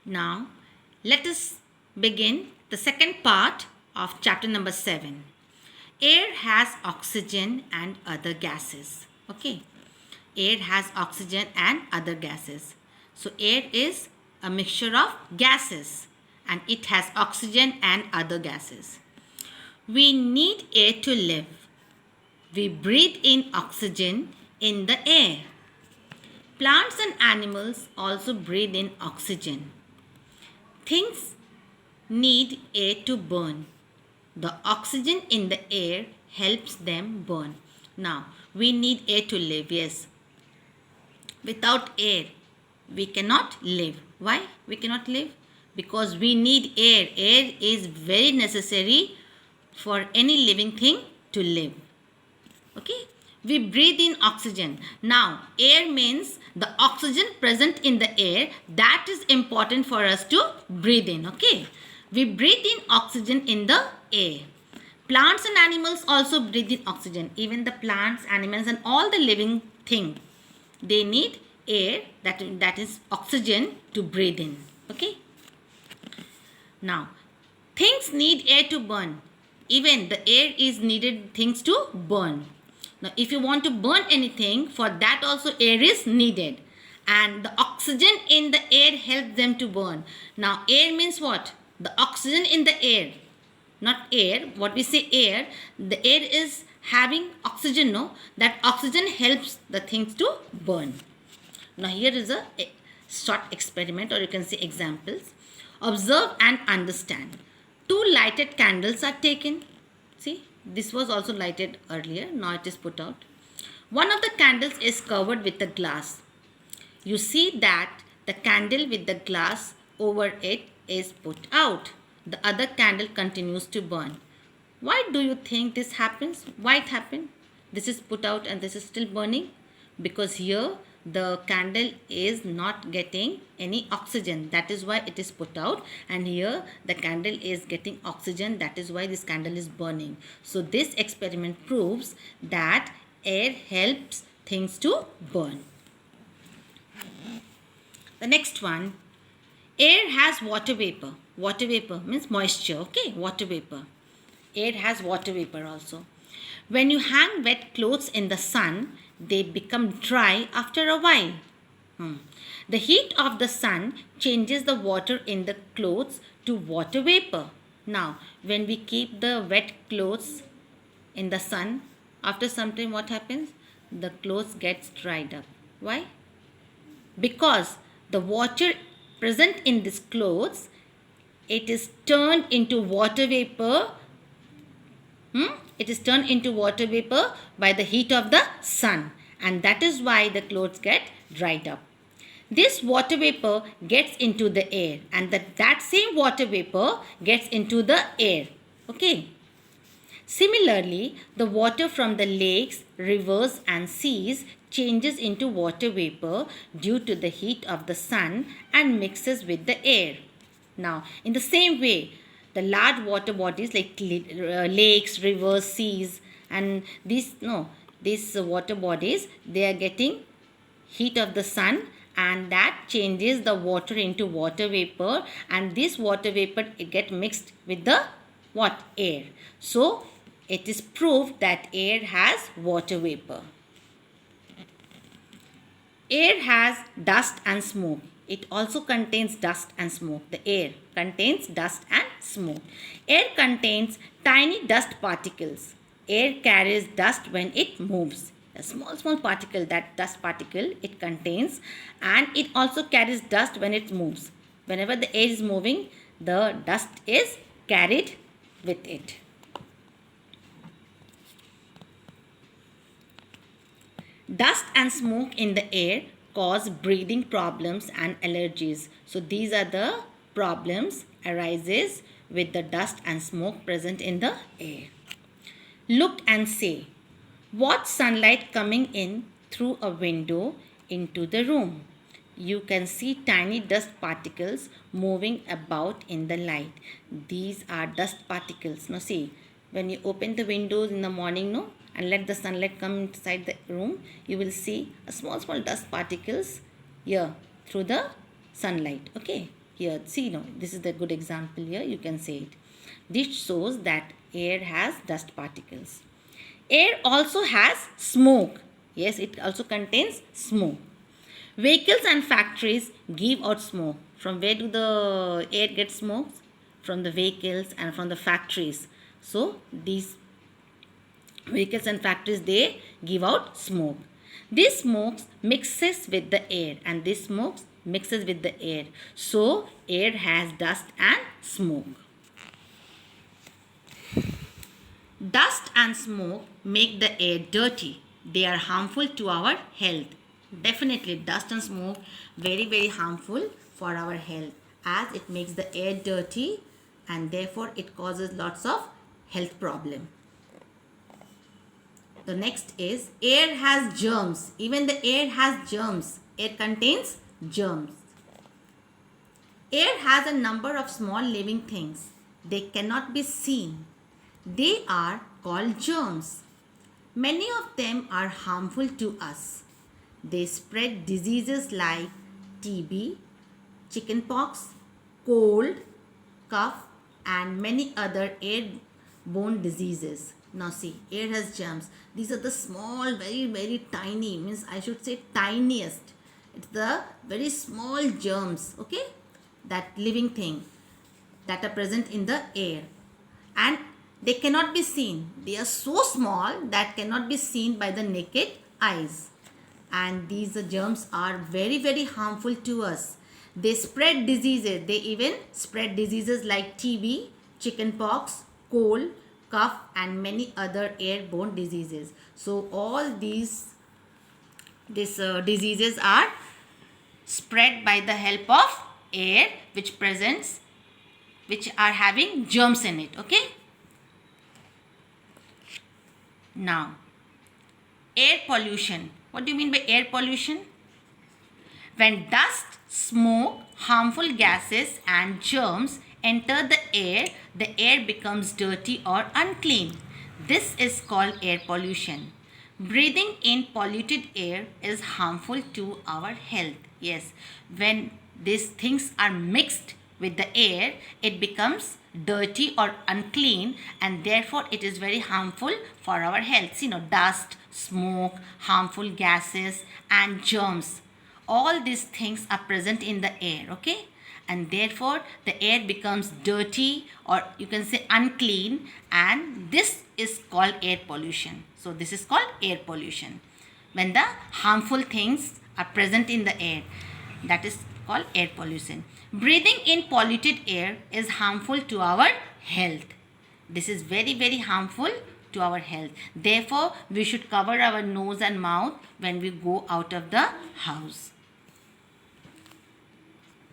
Now, let us begin the second part of chapter number 7. Air has oxygen and other gases. Okay. Air has oxygen and other gases. So, air is a mixture of gases and it has oxygen and other gases. We need air to live. We breathe in oxygen in the air. Plants and animals also breathe in oxygen. Things need air to burn. The oxygen in the air helps them burn. Now, we need air to live, yes. Without air, we cannot live. Why we cannot live? Because we need air. Air is very necessary for any living thing to live. Okay, we breathe in oxygen. Now, air means the oxygen present in the air, that is important for us to breathe in. Okay, we breathe in oxygen in the air. Plants and animals also breathe in oxygen. Even the plants, animals and all the living thing, they need air, that is oxygen, to breathe in. Okay, now things need air to burn. Even the air is needed things to burn. Now, if you want to burn anything, for that also air is needed. And the oxygen in the air helps them to burn. Now, air means what? The oxygen in the air. Not air. What we say air, the air is having oxygen, no? That oxygen helps the things to burn. Now, here is a short experiment, or you can say examples. Observe and understand. 2 lighted candles are taken. See, this was also lighted earlier. Now it is put out. One of the candles is covered with a glass. You see that the candle with the glass over it is put out. The other candle continues to burn. Why do you think this happens? Why it happened? This is put out and this is still burning. Because here the candle is not getting any oxygen, that is why it is put out, and here the candle is getting oxygen, that is why this candle is burning. So this experiment proves that air helps things to burn. The next one, air has water vapor. Water vapor means moisture. Okay, water vapor. Air has water vapor also. When you hang wet clothes in the sun, they become dry after a while. The heat of the sun changes the water in the clothes to water vapor. Now, when we keep the wet clothes in the sun, after some time what happens? The clothes gets dried up. Why? Because the water present in these clothes, it is turned into water vapor. It is turned into water vapor by the heat of the sun, and that is why the clothes get dried up. This water vapor gets into the air, and that same water vapor gets into the air. Okay. Similarly, the water from the lakes, rivers and seas changes into water vapor due to the heat of the sun and mixes with the air. Now, in the same way, the large water bodies like lakes, rivers, seas, and these water bodies, they are getting heat of the sun, and that changes the water into water vapor, and this water vapor, it get mixed with the what? Air. So it is proved that air has water vapor. Air has dust and smoke. It also contains dust and smoke. The air contains dust and smoke. Air contains tiny dust particles. Air carries dust when it moves. A small particle, that dust particle it contains, and it also carries dust when it moves. Whenever the air is moving, the dust is carried with it. Dust and smoke in the air cause breathing problems and allergies. So these are the problems arises with the dust and smoke present in the air. Look and say, what sunlight coming in through a window into the room? You can see tiny dust particles moving about in the light. These are dust particles. Now see, when you open the windows in the morning, and let the sunlight come inside the room, you will see a small dust particles here through the sunlight. Okay, here. See, no, this is the good example here. You can say it. This shows that air has dust particles. Air also has smoke. Yes, it also contains smoke. Vehicles and factories give out smoke. From where do the air get smoke? From the vehicles and from the factories. So these vehicles and factories, they give out smoke. This smoke mixes with the air, and this smoke mixes with the air. So air has dust and smoke. Dust and smoke make the air dirty. They are harmful to our health. Definitely dust and smoke very harmful for our health, as it makes the air dirty and therefore it causes lots of health problem. The next is air has germs. Even the air has germs. Air contains germs. Air has a number of small living things. They cannot be seen. They are called germs. Many of them are harmful to us. They spread diseases like TB, chickenpox, cold, cough, and many other airborne diseases. Now see, air has germs. These are the small, very tiny, means I should say tiniest. It's the very small germs, okay, that living thing that are present in the air, and they cannot be seen. They are so small that cannot be seen by the naked eyes, and these germs are very harmful to us. They spread diseases. They even spread diseases like TB, chickenpox, cold, cough, and many other airborne diseases. So all these diseases are spread by the help of air, which are having germs in it. Okay. Now, air pollution. What do you mean by air pollution? When dust, smoke, harmful gases and germs enter the air becomes dirty or unclean. This is called air pollution. Breathing in polluted air is harmful to our health. Yes, when these things are mixed with the air, it becomes dirty or unclean, and therefore it is very harmful for our health. Dust, smoke, harmful gases and germs, all these things are present in the air, okay, and therefore the air becomes dirty, or you can say unclean, and this is called air pollution. So this is called air pollution, when the harmful things are present in the air. That is called air pollution. Breathing in polluted air is harmful to our health. This is very harmful to our health. Therefore, we should cover our nose and mouth when we go out of the house.